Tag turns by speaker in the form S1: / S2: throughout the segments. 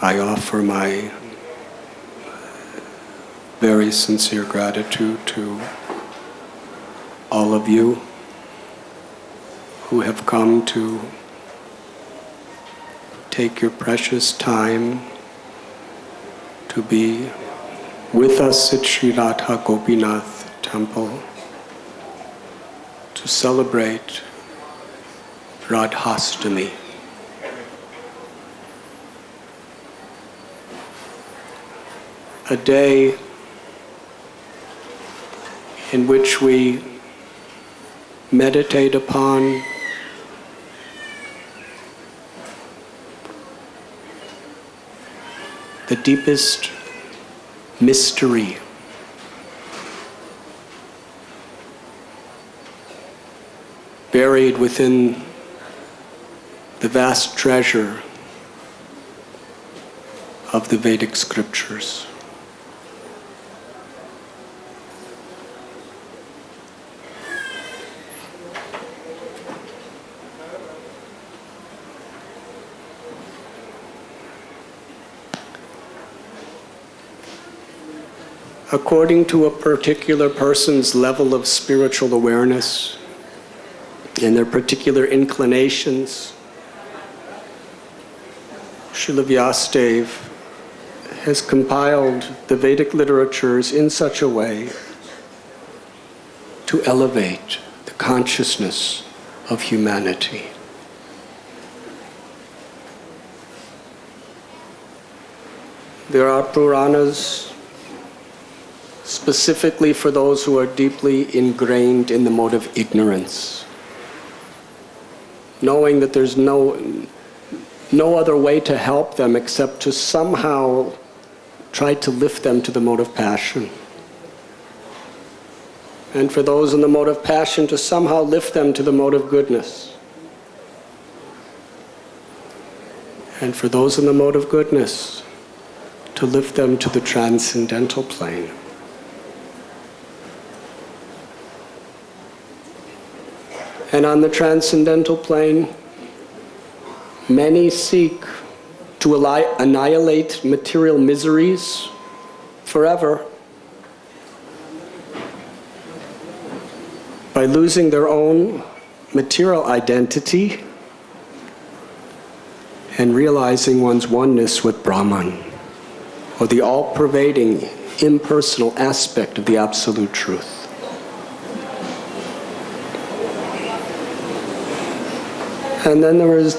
S1: I offer my very sincere gratitude to all of you who have come to take your precious time to be with us at Sri Radha Gopinath Temple to celebrate Radhashtami. A day in which we meditate upon the deepest mystery buried within the vast treasure of the Vedic scriptures. According to a particular person's level of spiritual awareness and their particular inclinations, Srila Vyasadeva has compiled the Vedic literatures in such a way to elevate the consciousness of humanity. There are Puranas specifically for those who are deeply ingrained in the mode of ignorance, knowing that there's no other way to help them except to somehow try to lift them to the mode of passion. And for those in the mode of passion, to somehow lift them to the mode of goodness. And for those in the mode of goodness, to lift them to the transcendental plane. And on the transcendental plane, many seek to annihilate material miseries forever by losing their own material identity and realizing one's oneness with Brahman, or the all-pervading, impersonal aspect of the Absolute Truth. And then there is,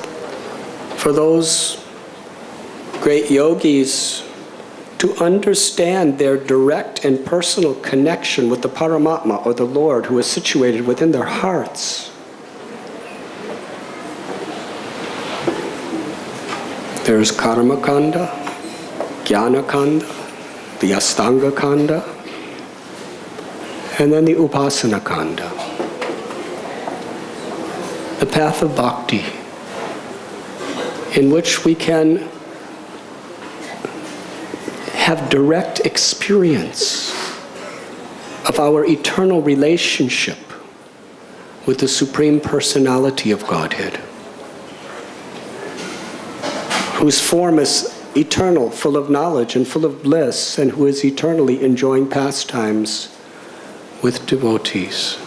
S1: for those great yogis, to understand their direct and personal connection with the Paramatma, or the Lord, who is situated within their hearts. There's Karma Kanda, Jnana Kanda, the Astanga Kanda, and then the Upasana Kanda. The path of Bhakti, in which we can have direct experience of our eternal relationship with the Supreme Personality of Godhead, whose form is eternal, full of knowledge and full of bliss, and who is eternally enjoying pastimes with devotees.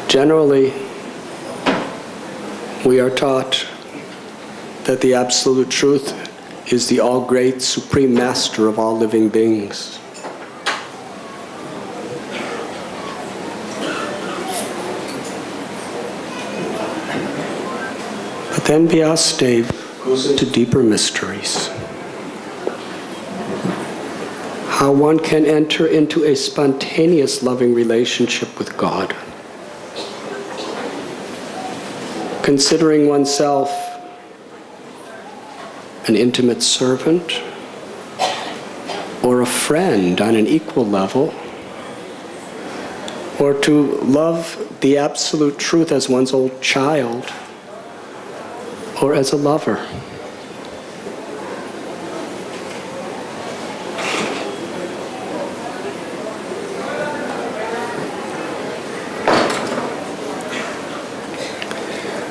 S1: Generally, we are taught that the Absolute Truth is the all-great Supreme Master of all living beings. But then Vyasadeva goes into deeper mysteries. How one can enter into a spontaneous loving relationship with God, considering oneself an intimate servant or a friend on an equal level, or to love the Absolute Truth as one's own child or as a lover.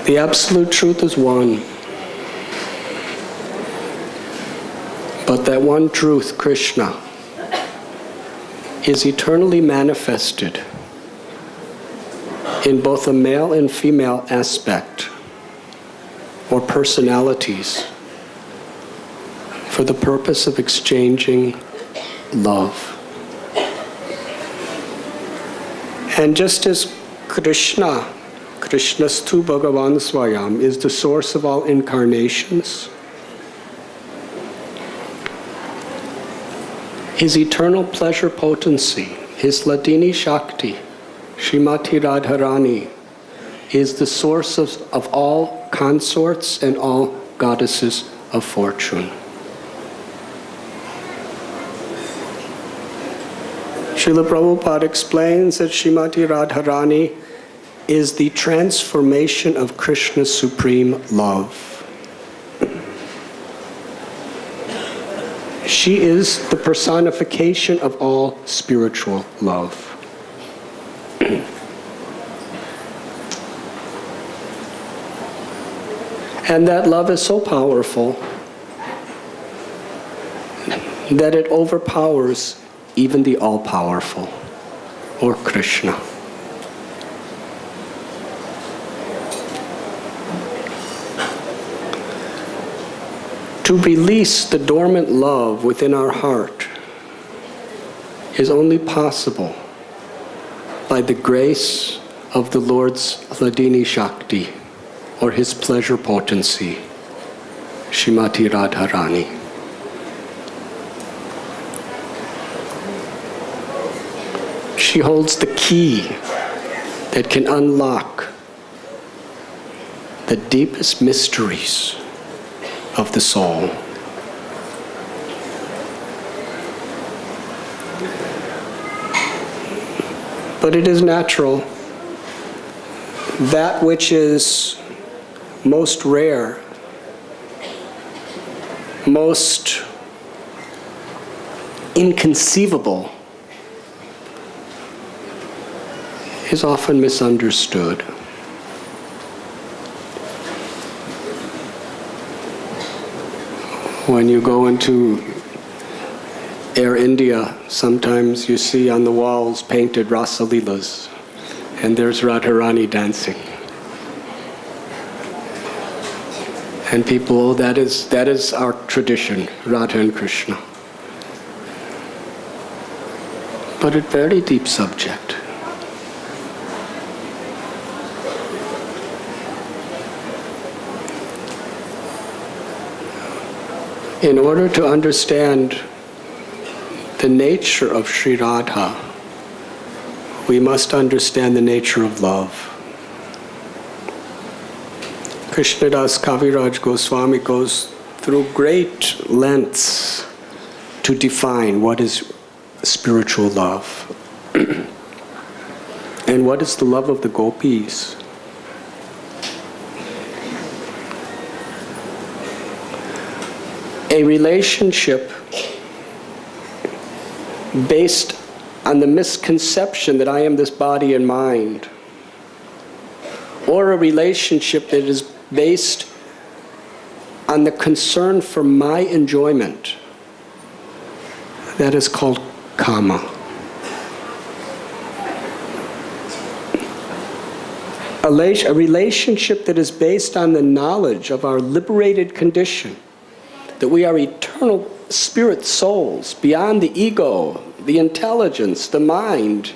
S1: The absolute truth is one. But that one truth, Krishna, is eternally manifested in both a male and female aspect or personalities for the purpose of exchanging love. And just as Krishnastu Bhagavan Swayam is the source of all incarnations, his eternal pleasure potency, his Ladini Shakti, Shrimati Radharani, is the source of all consorts and all goddesses of fortune. Srila Prabhupada explains that Shrimati Radharani is the transformation of Krishna's supreme love. She is the personification of all spiritual love. And that love is so powerful that it overpowers even the all-powerful, or Krishna. To release the dormant love within our heart is only possible by the grace of the Lord's Ladini Shakti, or his pleasure potency, Shrimati Radharani. She holds the key that can unlock the deepest mysteries of the soul. But it is natural. That which is most rare, most inconceivable, is often misunderstood. When you go into Air India, sometimes you see on the walls painted Rasalilas, and there's Radharani dancing. And people, oh, that is our tradition, Radha and Krishna. But a very deep subject. In order to understand the nature of Sri Radha, we must understand the nature of love. Krishnadas Kaviraj Goswami goes through great lengths to define what is spiritual love and what is the love of the gopis. A relationship based on the misconception that I am this body and mind, or a relationship that is based on the concern for my enjoyment, that is called kama. A relationship that is based on the knowledge of our liberated condition, that we are eternal spirit souls beyond the ego, the intelligence, the mind,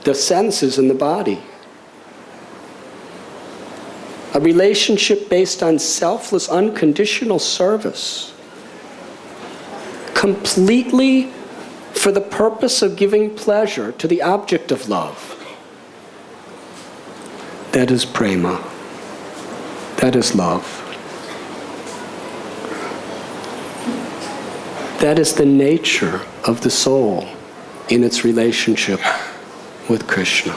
S1: the senses, and the body. A relationship based on selfless, unconditional service, completely for the purpose of giving pleasure to the object of love. That is prema. That is love. That is the nature of the soul in its relationship with Krishna.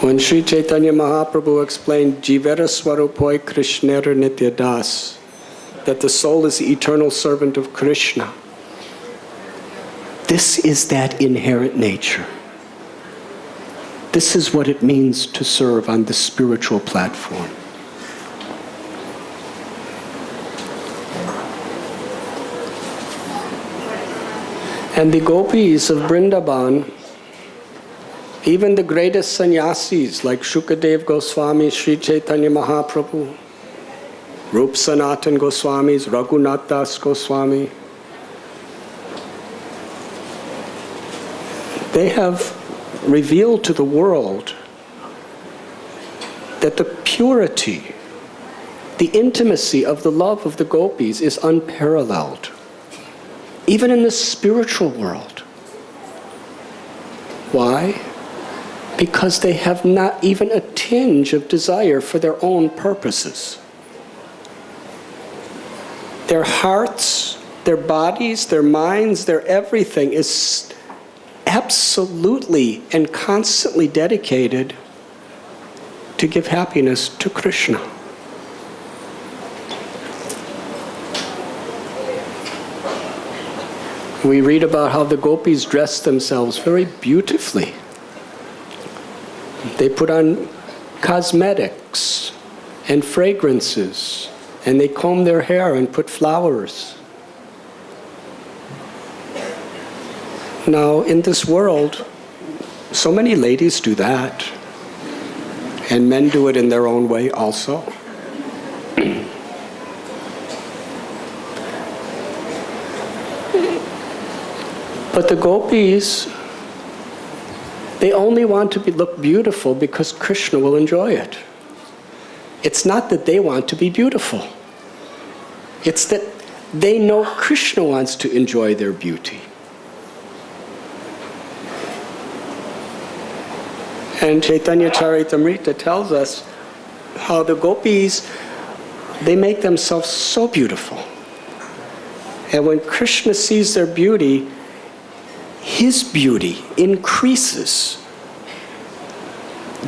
S1: When Sri Chaitanya Mahaprabhu explained Jivera Swarupoi Krishnera Nitya Das, that the soul is the eternal servant of Krishna, this is that inherent nature. This is what it means to serve on the spiritual platform. And the gopis of Vrindavan, even the greatest sannyasis like Shukadev Goswami, Sri Chaitanya Mahaprabhu, Rup Sanatan Goswamis, Raghunath Das Goswami, they have revealed to the world that the purity, the intimacy of the love of the gopis is unparalleled, even in the spiritual world. Why? Because they have not even a tinge of desire for their own purposes. Their hearts, their bodies, their minds, their everything is absolutely and constantly dedicated to give happiness to Krishna. We read about how the gopis dress themselves very beautifully. They put on cosmetics and fragrances, and they comb their hair and put flowers. Now, in this world, so many ladies do that, and men do it in their own way also. But the gopis, they only want to look beautiful because Krishna will enjoy it. It's not that they want to be beautiful. It's that they know Krishna wants to enjoy their beauty. And Chaitanya Charitamrita tells us how the gopis, they make themselves so beautiful. And when Krishna sees their beauty, his beauty increases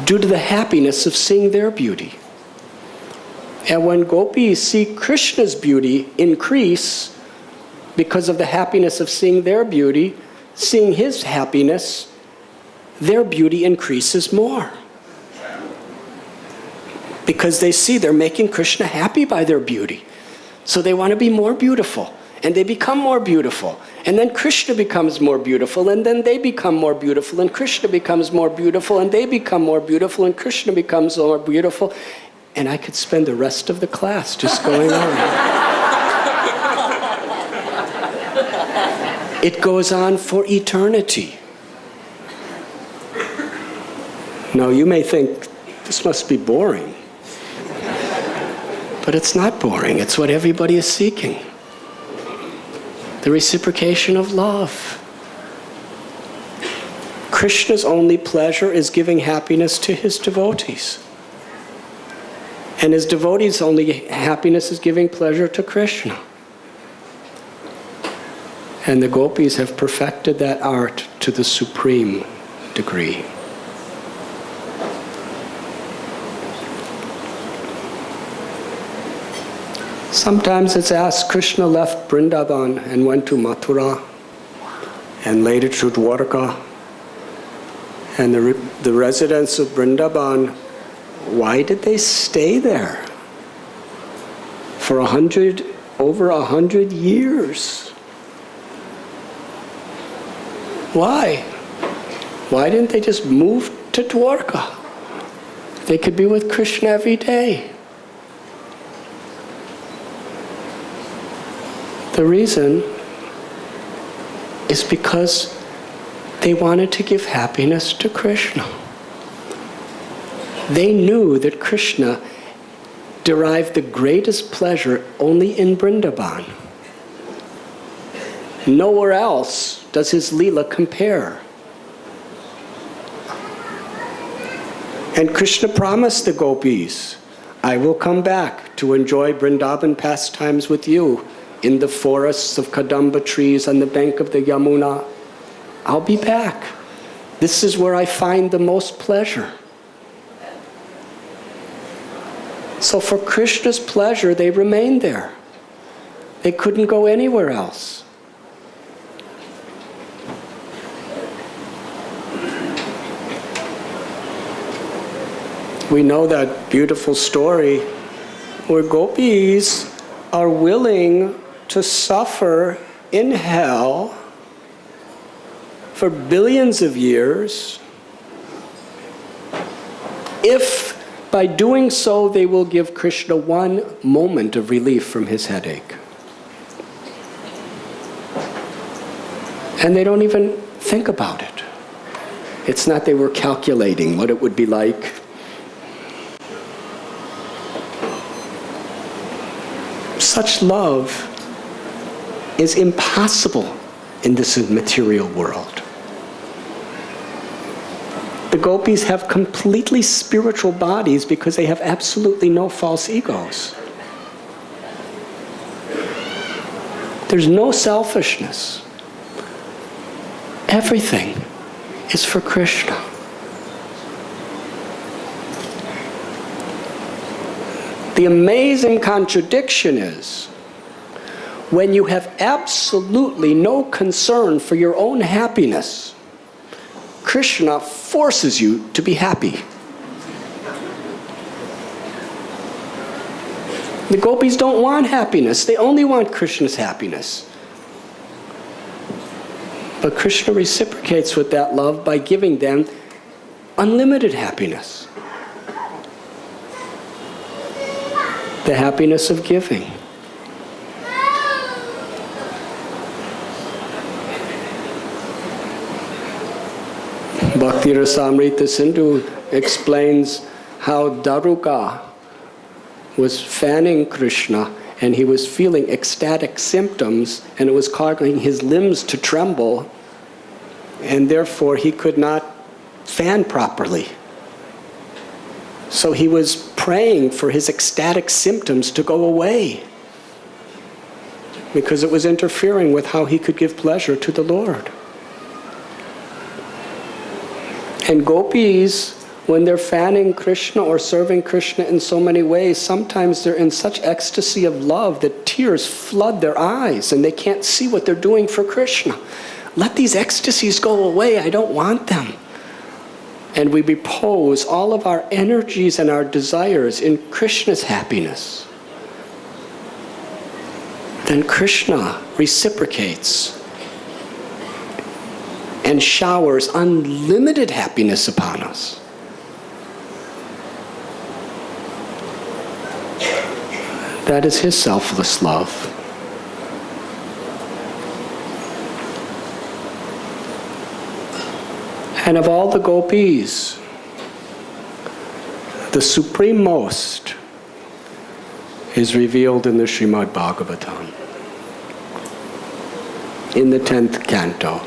S1: due to the happiness of seeing their beauty. And when gopis see Krishna's beauty increase because of the happiness of seeing their beauty, seeing his happiness, their beauty increases more. Because they see they're making Krishna happy by their beauty. So they want to be more beautiful. And they become more beautiful. And then Krishna becomes more beautiful. And then they become more beautiful. And Krishna becomes more beautiful. And they become more beautiful. And Krishna becomes more beautiful. And I could spend the rest of the class just going on. It goes on for eternity. Now you may think, this must be boring. But it's not boring. It's what everybody is seeking. The reciprocation of love. Krishna's only pleasure is giving happiness to his devotees. And his devotees' only happiness is giving pleasure to Krishna. And the gopis have perfected that art to the supreme degree. Sometimes it's asked, Krishna left Vrindavan and went to Mathura and later to Dwarka. And the residents of Vrindavan, why did they stay there for over 100 years? Why? Why didn't they just move to Dwarka? They could be with Krishna every day. The reason is because they wanted to give happiness to Krishna. They knew that Krishna derived the greatest pleasure only in Vrindavan. Nowhere else does his Leela compare. And Krishna promised the gopis, I will come back to enjoy Vrindavan pastimes with you in the forests of Kadamba trees on the bank of the Yamuna. I'll be back. This is where I find the most pleasure. So for Krishna's pleasure, they remained there. They couldn't go anywhere else. We know that beautiful story where gopis are willing to suffer in hell for billions of years if by doing so they will give Krishna one moment of relief from his headache. And they don't even think about it. It's not they were calculating what it would be like. Such love is impossible in this material world. The gopis have completely spiritual bodies because they have absolutely no false egos. There's no selfishness. Everything is for Krishna. The amazing contradiction is when you have absolutely no concern for your own happiness, Krishna forces you to be happy. The gopis don't want happiness. They only want Krishna's happiness. But Krishna reciprocates with that love by giving them unlimited happiness. The happiness of giving. Bhakti Rasamrita Sindhu explains how Daruka was fanning Krishna and he was feeling ecstatic symptoms and it was causing his limbs to tremble and therefore he could not fan properly. So he was praying for his ecstatic symptoms to go away because it was interfering with how he could give pleasure to the Lord. And gopis, when they're fanning Krishna or serving Krishna in so many ways, sometimes they're in such ecstasy of love that tears flood their eyes and they can't see what they're doing for Krishna. Let these ecstasies go away, I don't want them. And we repose all of our energies and our desires in Krishna's happiness. Then Krishna reciprocates and showers unlimited happiness upon us. That is his selfless love. And of all the gopis, the supreme most is revealed in the Srimad Bhagavatam, in the 10th canto,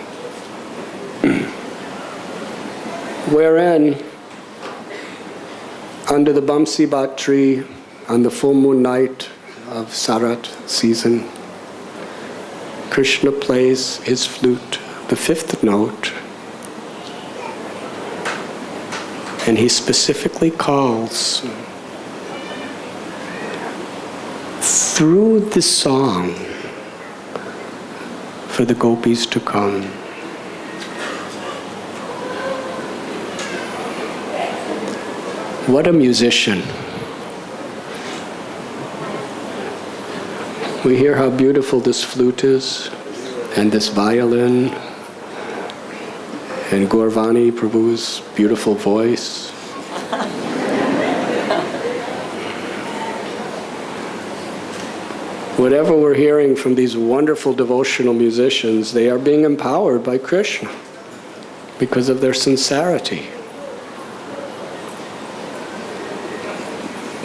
S1: wherein, under the Bamsi Bat tree, on the full moon night of Sarat season, Krishna plays his flute, the 5th note, and he specifically calls through the song for the gopis to come. What a musician. We hear how beautiful this flute is, and this violin, and Gaurvani Prabhu's beautiful voice. Whatever we're hearing from these wonderful devotional musicians, they are being empowered by Krishna because of their sincerity.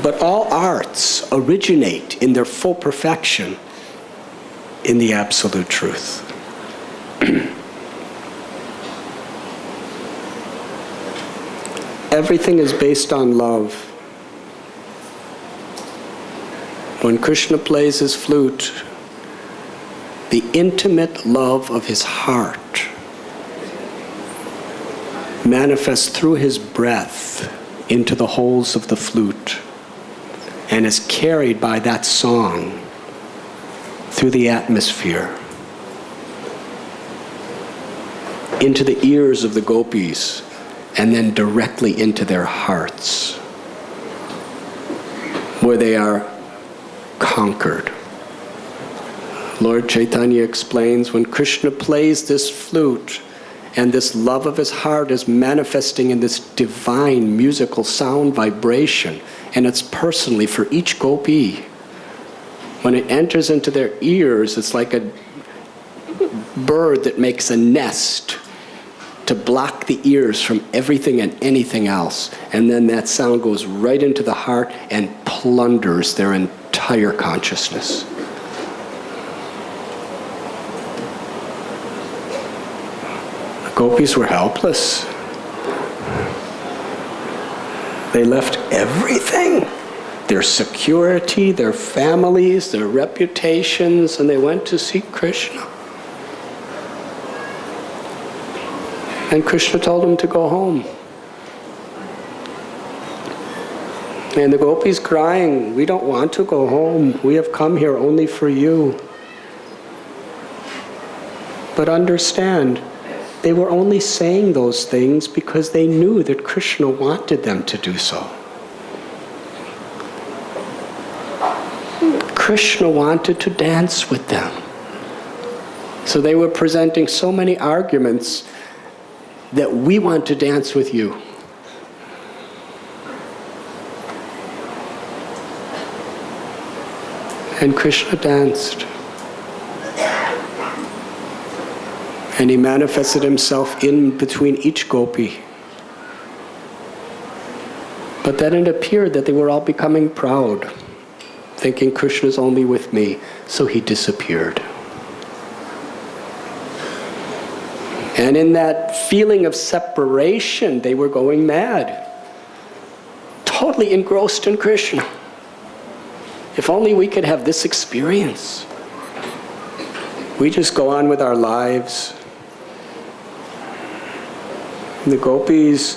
S1: But all arts originate in their full perfection in the Absolute Truth. Everything is based on love. When Krishna plays his flute, the intimate love of his heart manifests through his breath into the holes of the flute and is carried by that song through the atmosphere into the ears of the gopis and then directly into their hearts. for they are conquered. Lord Chaitanya explains, when Krishna plays this flute and this love of his heart is manifesting in this divine musical sound vibration, and it's personally for each gopi, when it enters into their ears, it's like a bird that makes a nest to block the ears from everything and anything else. And then that sound goes right into the heart and plunders their entire consciousness. The gopis were helpless. They left everything. Their security, their families, their reputations, and they went to seek Krishna. And Krishna told them to go home. And the gopis crying, "We don't want to go home. We have come here only for you." But understand, they were only saying those things because they knew that Krishna wanted them to do so. Krishna wanted to dance with them. So they were presenting so many arguments that we want to dance with you. And Krishna danced. And he manifested himself in between each gopi. But then it appeared that they were all becoming proud, thinking Krishna's only with me, so he disappeared. And in that feeling of separation, they were going mad, totally engrossed in Krishna. If only we could have this experience. We just go on with our lives. And the gopis,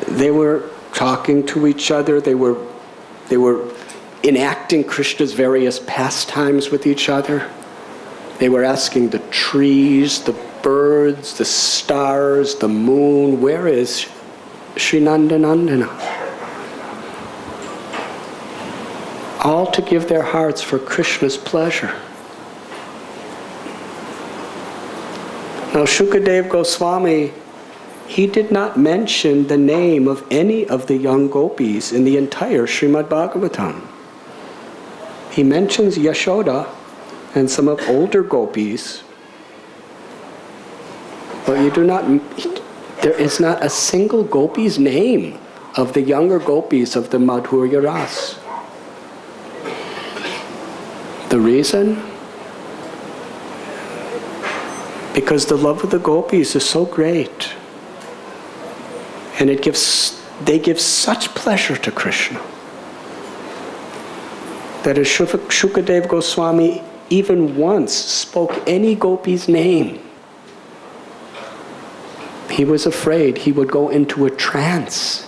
S1: they were talking to each other. They were enacting Krishna's various pastimes with each other. They were asking the trees, the birds, the stars, the moon, where is Sri Nandanandana? All to give their hearts for Krishna's pleasure. Now Shukadev Goswami, he did not mention the name of any of the young gopis in the entire Srimad Bhagavatam. He mentions Yashoda and some of older gopis, but there is not a single gopi's name of the younger gopis of the Madhurya Ras. The reason? Because the love of the gopis is so great. And they give such pleasure to Krishna that as Shukadev Goswami even once spoke any gopi's name, he was afraid he would go into a trance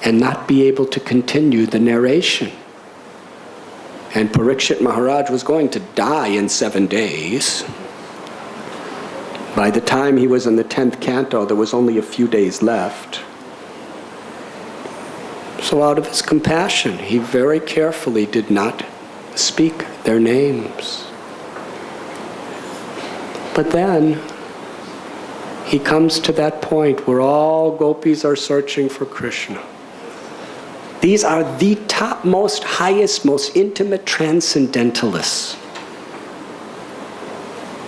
S1: and not be able to continue the narration. And Parikshit Maharaj was going to die in 7 days. By the time he was in the 10th canto, there was only a few days left. So out of his compassion, he very carefully did not speak their names. But then, he comes to that point where all gopis are searching for Krishna. These are the topmost, highest, most intimate transcendentalists.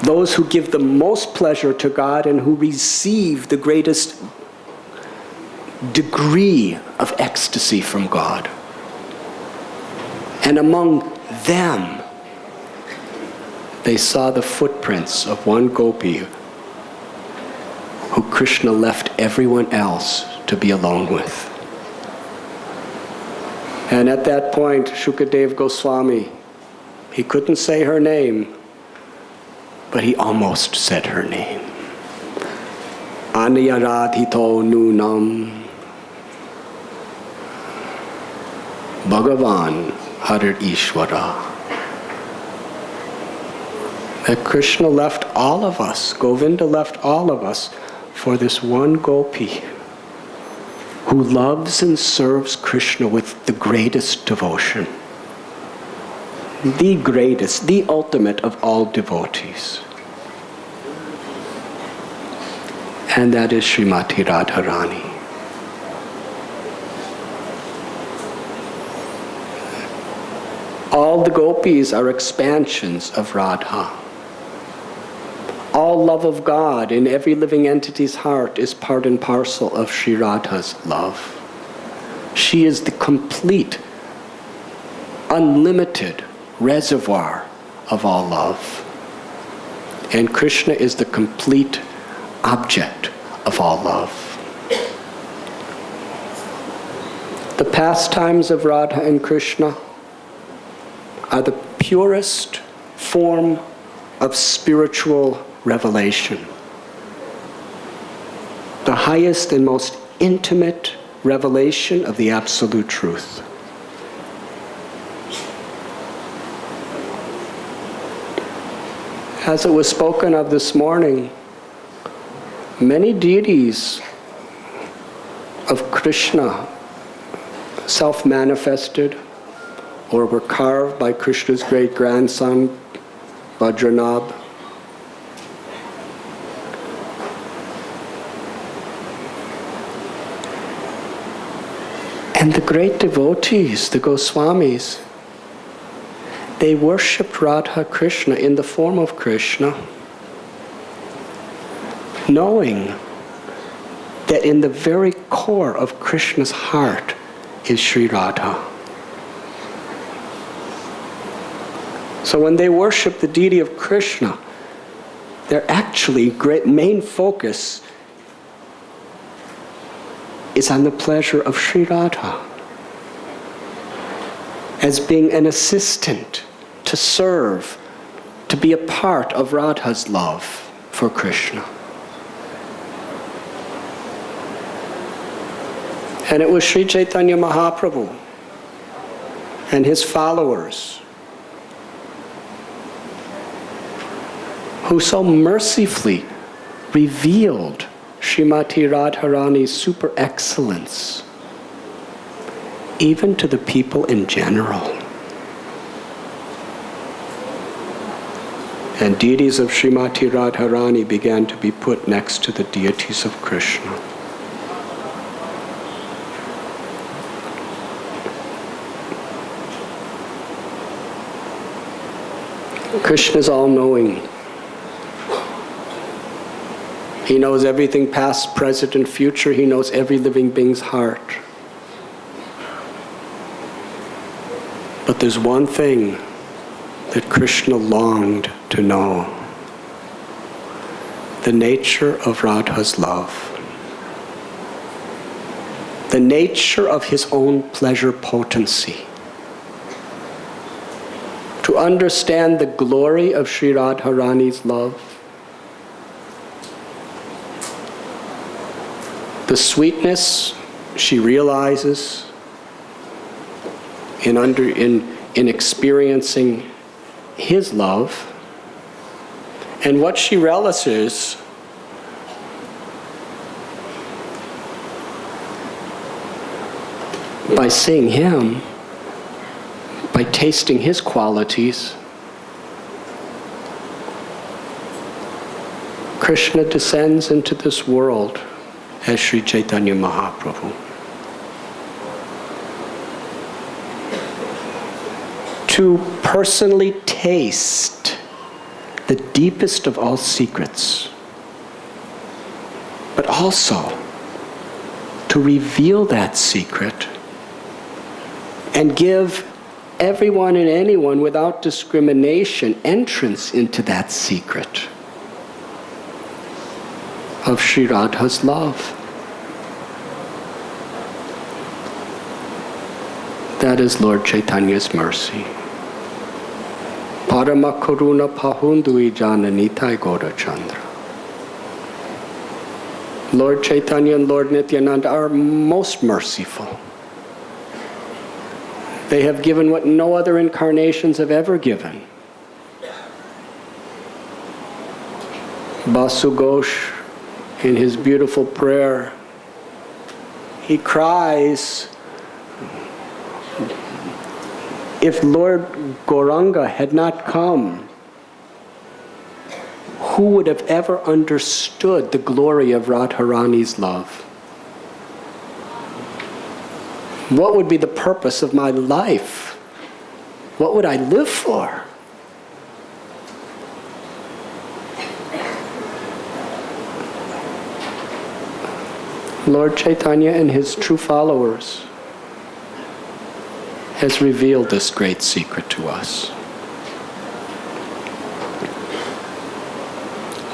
S1: Those who give the most pleasure to God and who receive the greatest degree of ecstasy from God. And among them, they saw the footprints of one gopi who Krishna left everyone else to be alone with. And at that point, Shukadev Goswami, he couldn't say her name, but he almost said her name. Anayaradhito nunam Bhagavan Harir Ishvara. That Krishna left all of us, Govinda left all of us for this one gopi who loves and serves Krishna with the greatest devotion. the greatest, the ultimate of all devotees. And that is Shrimati Radharani. All the gopis are expansions of Radha. All love of God in every living entity's heart is part and parcel of Sri Radha's love. She is the complete, unlimited reservoir of all love. And Krishna is the complete object of all love. The pastimes of Radha and Krishna are the purest form of spiritual revelation. The highest and most intimate revelation of the absolute truth. As it was spoken of this morning, many deities of Krishna self-manifested or were carved by Krishna's great-grandson, Vajranabh. And the great devotees, the Goswamis, they worshipped Radha-Krishna in the form of Krishna, knowing that in the very core of Krishna's heart is Sri Radha. So when they worship the deity of Krishna, their actually great main focus is on the pleasure of Sri Radha, as being an assistant to serve, to be a part of Radha's love for Krishna. And it was Sri Chaitanya Mahaprabhu and his followers who so mercifully revealed Shrimati Radharani's super excellence, even to the people in general. And deities of Shrimati Radharani began to be put next to the deities of Krishna. Krishna is all-knowing. He knows everything past, present, and future. He knows every living being's heart. But there's one thing that Krishna longed to know: the nature of Radha's love, the nature of his own pleasure potency. To understand the glory of Sri Radharani's love, the sweetness she realizes in experiencing his love, and what she relishes by seeing him, by tasting his qualities. Krishna descends into this world as Sri Chaitanya Mahaprabhu. To personally taste the deepest of all secrets, but also to reveal that secret and give everyone and anyone without discrimination entrance into that secret of Sri Radha's love. That is Lord Chaitanya's mercy. Parama Karuna Pahundui Jananitai Gaura Chandra. Lord Chaitanya and Lord Nityananda are most merciful. They have given what no other incarnations have ever given. Basu Ghosh, in his beautiful prayer, he cries, If Lord Gauranga had not come, who would have ever understood the glory of Radharani's love? What would be the purpose of my life? What would I live for? Lord Chaitanya and his true followers has revealed this great secret to us.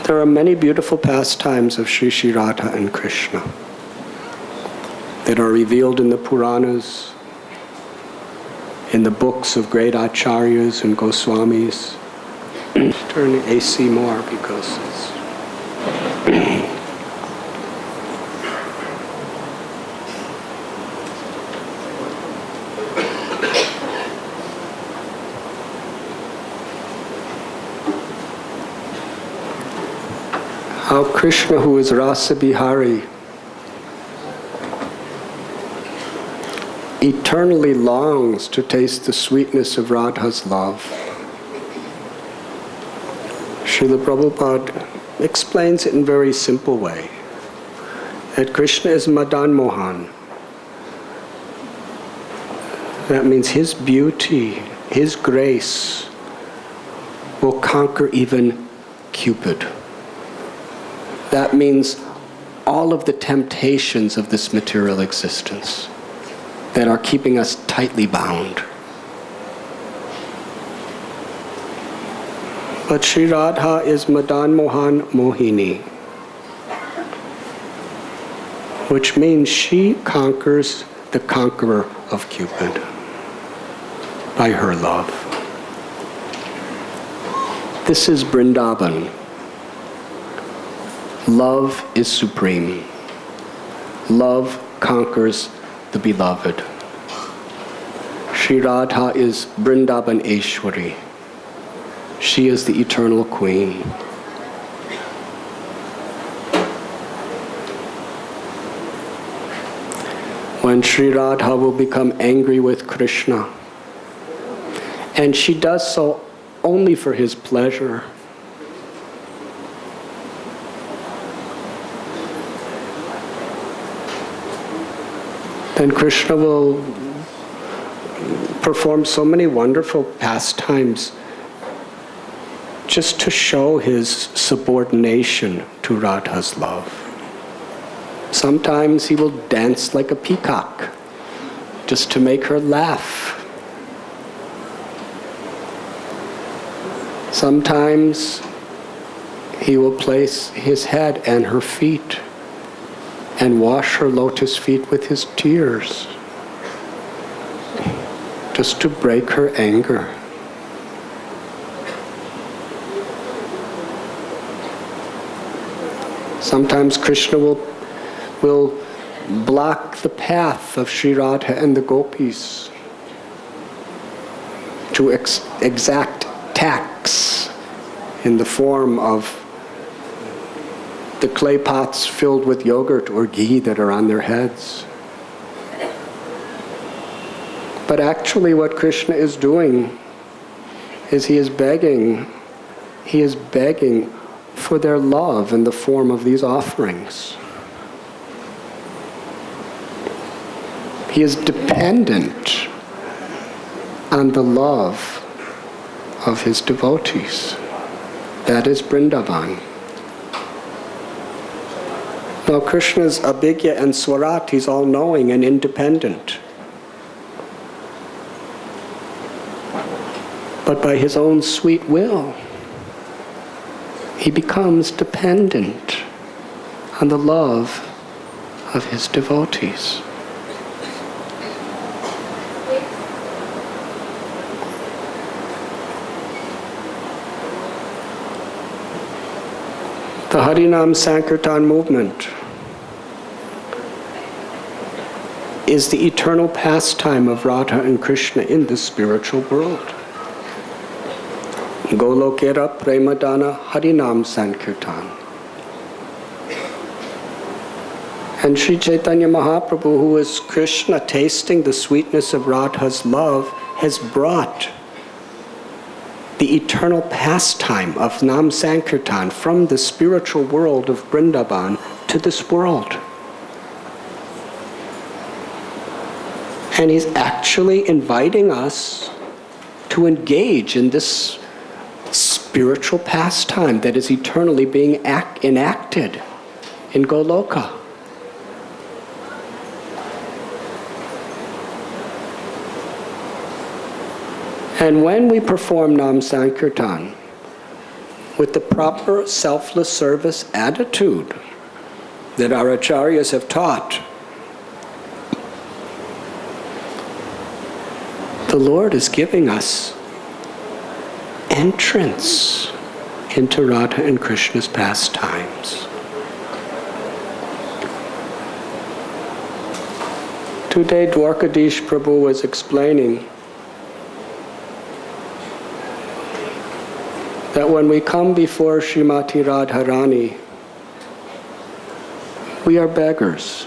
S1: There are many beautiful pastimes of Sri Sri Radha and Krishna that are revealed in the Puranas, in the books of great acharyas and Goswamis. Turn the AC more because it's... How Krishna, who is Rasa Bihari, eternally longs to taste the sweetness of Radha's love. Srila Prabhupada explains it in a very simple way, that Krishna is Madan Mohan. That means his beauty, his grace will conquer even Cupid. That means all of the temptations of this material existence that are keeping us tightly bound. But Sri Radha is Madan Mohan Mohini, which means she conquers the conqueror of Cupid by her love. This is Vrindavan. Love is supreme. Love conquers the beloved. Sri Radha is Vrindavan Eshwari. She is the eternal queen. When Sri Radha will become angry with Krishna, and she does so only for his pleasure, then Krishna will perform so many wonderful pastimes just to show his subordination to Radha's love. Sometimes he will dance like a peacock just to make her laugh. Sometimes he will place his head and her feet and wash her lotus feet with his tears, just to break her anger. Sometimes Krishna will block the path of Sri Radha and the gopis to exact tax in the form of the clay pots filled with yogurt or ghee that are on their heads. But actually what Krishna is doing is he is begging for their love in the form of these offerings. He is dependent on the love of his devotees. That is Vrindavan. Now Krishna's Abhigya and Swarat, he's all-knowing and independent. But by his own sweet will, he becomes dependent on the love of his devotees. The Harinam Sankirtan movement is the eternal pastime of Radha and Krishna in the spiritual world. Golokera Premadana Harinam Sankirtan. And Sri Chaitanya Mahaprabhu, who is Krishna tasting the sweetness of Radha's love, has brought the eternal pastime of Nam Sankirtan from the spiritual world of Vrindavan to this world. And he's actually inviting us to engage in this spiritual pastime that is eternally being enacted in Goloka. And when we perform Nam Sankirtan with the proper selfless service attitude that our acharyas have taught, the Lord is giving us entrance into Radha and Krishna's pastimes. Today, Dwarkadish Prabhu was explaining that when we come before Shrimati Radharani, we are beggars.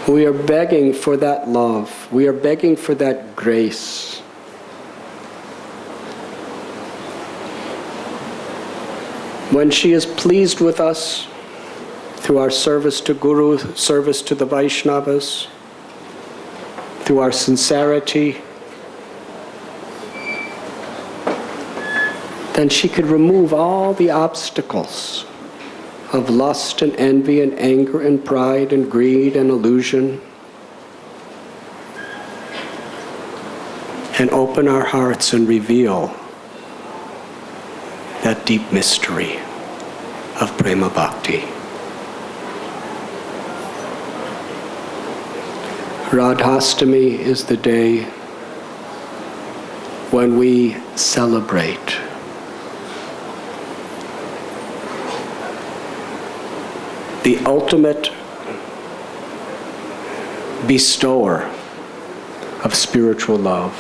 S1: We are begging for that love. We are begging for that grace. When she is pleased with us through our service to Guru, service to the Vaishnavas, through our sincerity, then she could remove all the obstacles of lust and envy and anger and pride and greed and illusion, and open our hearts and reveal that deep mystery of Prema Bhakti. Radhastami is the day when we celebrate the ultimate bestower of spiritual love.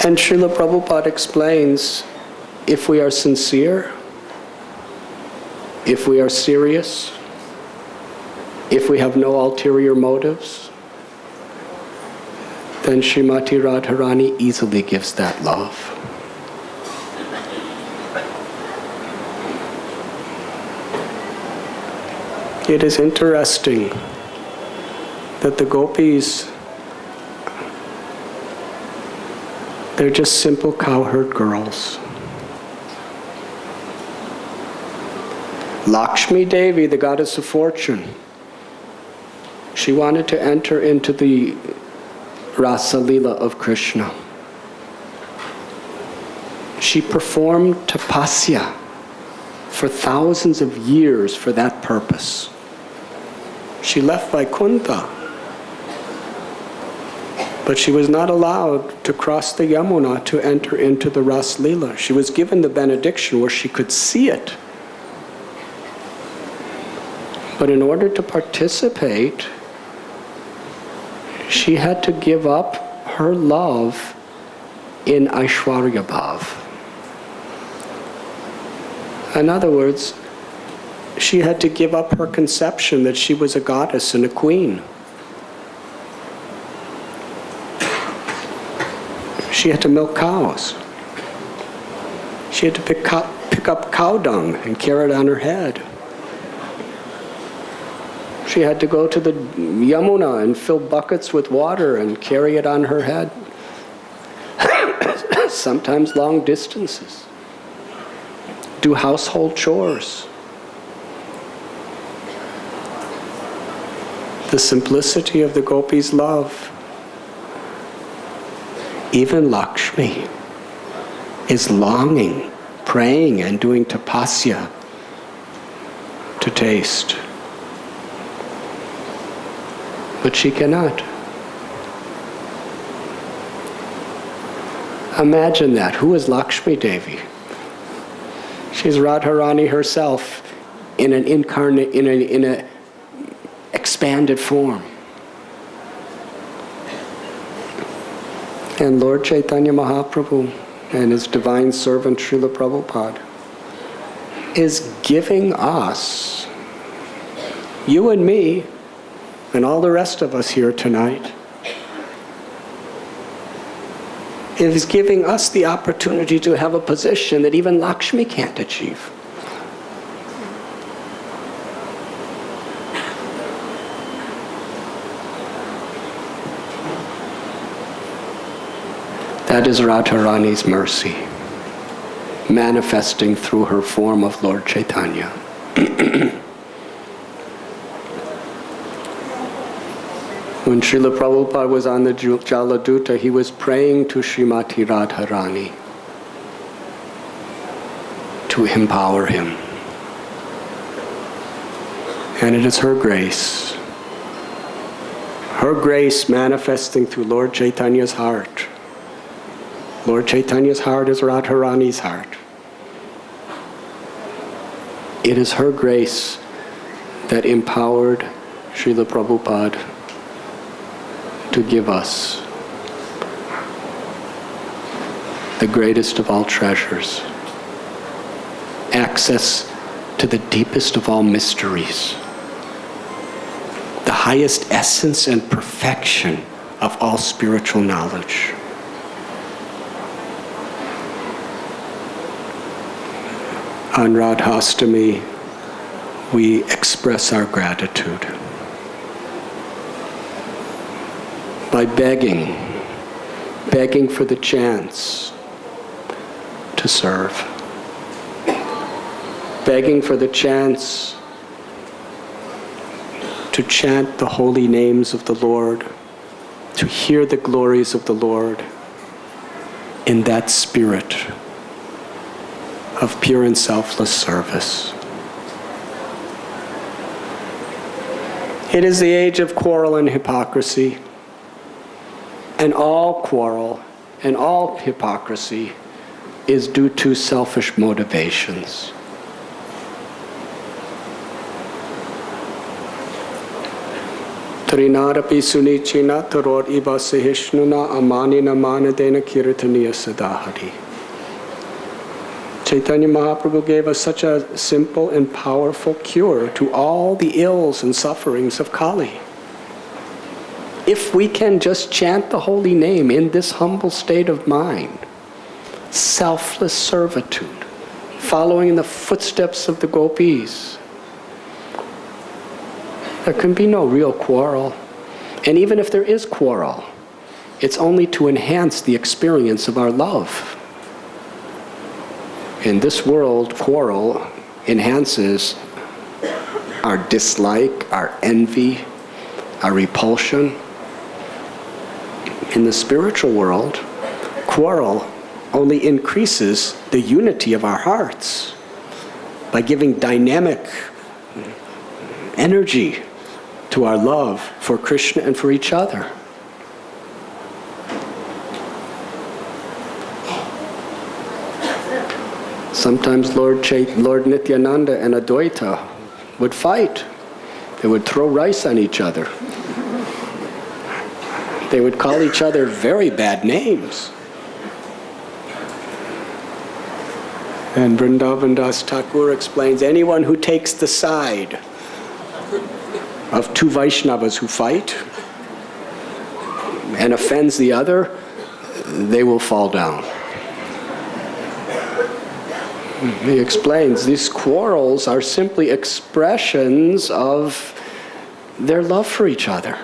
S1: And Srila Prabhupada explains, if we are sincere, if we are serious, if we have no ulterior motives, then Srimati Radharani easily gives that love. It is interesting that the gopis, they're just simple cowherd girls. Lakshmi Devi, the goddess of fortune, she wanted to enter into the Rasa Leela of Krishna. She performed tapasya for thousands of years for that purpose. She left Vaikuntha, but she was not allowed to cross the Yamuna to enter into the Ras Leela. She was given the benediction where she could see it. But in order to participate, she had to give up her love in Aishwarya Bhav. In other words, she had to give up her conception that she was a goddess and a queen. She had to milk cows. She had to pick up cow dung and carry it on her head. She had to go to the Yamuna and fill buckets with water and carry it on her head, sometimes long distances. Do household chores. The simplicity of the gopis' love. Even Lakshmi is longing, praying, and doing tapasya to taste. But she cannot. Imagine that. Who is Lakshmi Devi? She's Radharani herself in an in a expanded form. And Lord Chaitanya Mahaprabhu and his divine servant Srila Prabhupada, is giving us, you and me, and all the rest of us here tonight, is giving us the opportunity to have a position that even Lakshmi can't achieve. That is Radharani's mercy, manifesting through her form of Lord Chaitanya. When Srila Prabhupada was on the Jaladuta, he was praying to Shrimati Radharani to empower him. And it is her grace manifesting through Lord Chaitanya's heart. Lord Chaitanya's heart is Radharani's heart. It is her grace that empowered Srila Prabhupada to give us the greatest of all treasures, access to the deepest of all mysteries, the highest essence and perfection of all spiritual knowledge. On Radhastami, we express our gratitude by begging for the chance to serve, begging for the chance to chant the holy names of the Lord, to hear the glories of the Lord in that spirit of pure and selfless service. It is the age of quarrel and hypocrisy, and all quarrel and all hypocrisy is due to selfish motivations. Trinadapi sunichina taror iba sahishnuna amanina manadena kirtaniya sadahari. Chaitanya Mahaprabhu gave us such a simple and powerful cure to all the ills and sufferings of Kali. If we can just chant the holy name in this humble state of mind, selfless servitude, following in the footsteps of the gopis, there can be no real quarrel. And even if there is quarrel, it's only to enhance the experience of our love. In this world, quarrel enhances our dislike, our envy, our repulsion. In the spiritual world, quarrel only increases the unity of our hearts by giving dynamic energy to our love for Krishna and for each other. Sometimes Lord Nityananda and Advaita would fight. They would throw rice on each other. They would call each other very bad names. And Vrindavan Das Thakur explains, anyone who takes the side of two Vaishnavas who fight and offends the other, they will fall down. He explains these quarrels are simply expressions of their love for each other.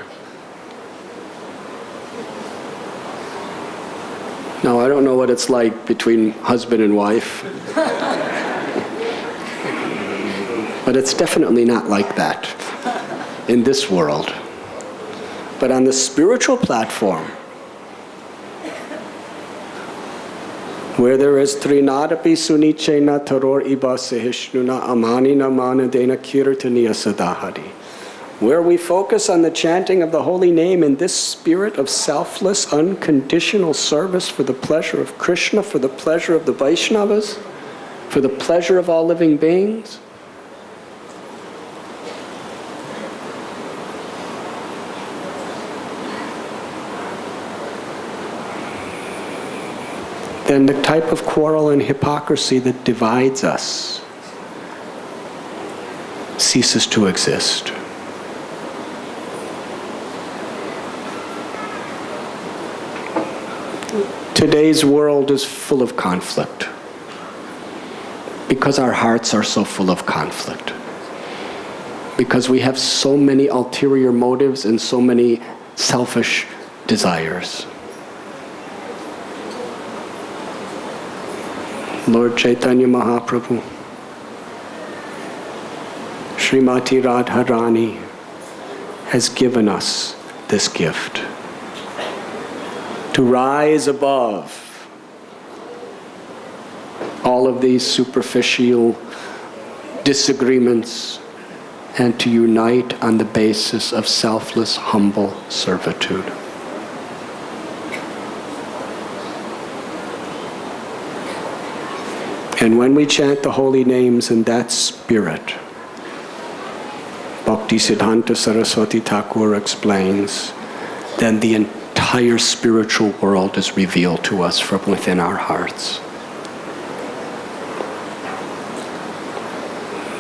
S1: Now, I don't know what it's like between husband and wife, but it's definitely not like that in this world. But on the spiritual platform, where there is Trinadapi sunichena taror iba sahishnuna amanina manadena kirtaniya sadahari, where we focus on the chanting of the holy name in this spirit of selfless, unconditional service for the pleasure of Krishna, for the pleasure of the Vaishnavas, for the pleasure of all living beings. Then the type of quarrel and hypocrisy that divides us ceases to exist. Today's world is full of conflict because our hearts are so full of conflict. Because we have so many ulterior motives and so many selfish desires. Lord Chaitanya Mahaprabhu, Shrimati Radharani has given us this gift to rise above all of these superficial disagreements and to unite on the basis of selfless, humble servitude. And when we chant the holy names in that spirit, Bhakti Siddhanta Saraswati Thakur explains, then the entire spiritual world is revealed to us from within our hearts.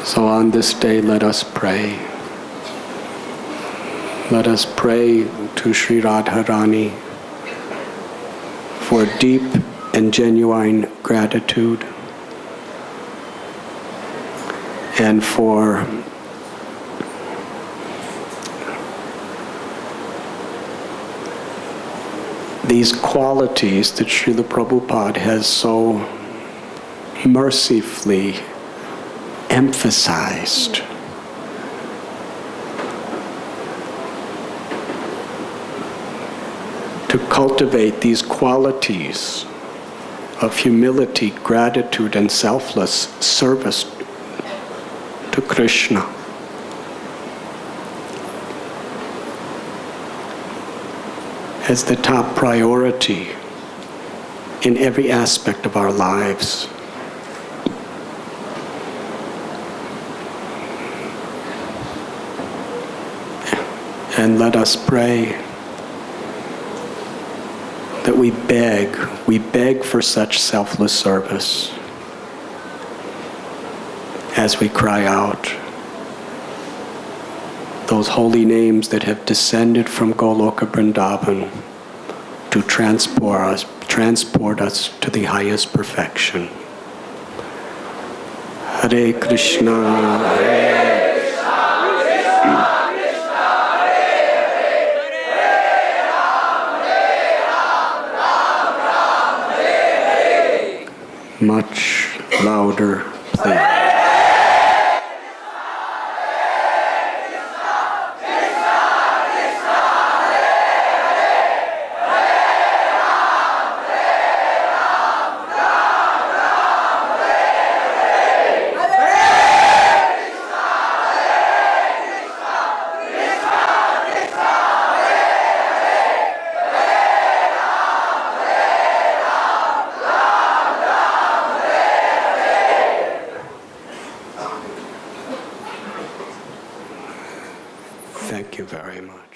S1: So on this day, let us pray. Let us pray to Sri Radharani for deep and genuine gratitude and for these qualities that Srila Prabhupada has so mercifully emphasized. To cultivate these qualities of humility, gratitude, and selfless service to Krishna. As the top priority in every aspect of our lives. And let us pray that we beg for such selfless service as we cry out those holy names that have descended from Goloka Vrindavan to transport us to the highest perfection. Hare Krishna, Hare Krishna, Krishna Krishna, Hare Hare, Hare Ram, Ram Ram, Hare Hare. Much louder, please. Thank you very much.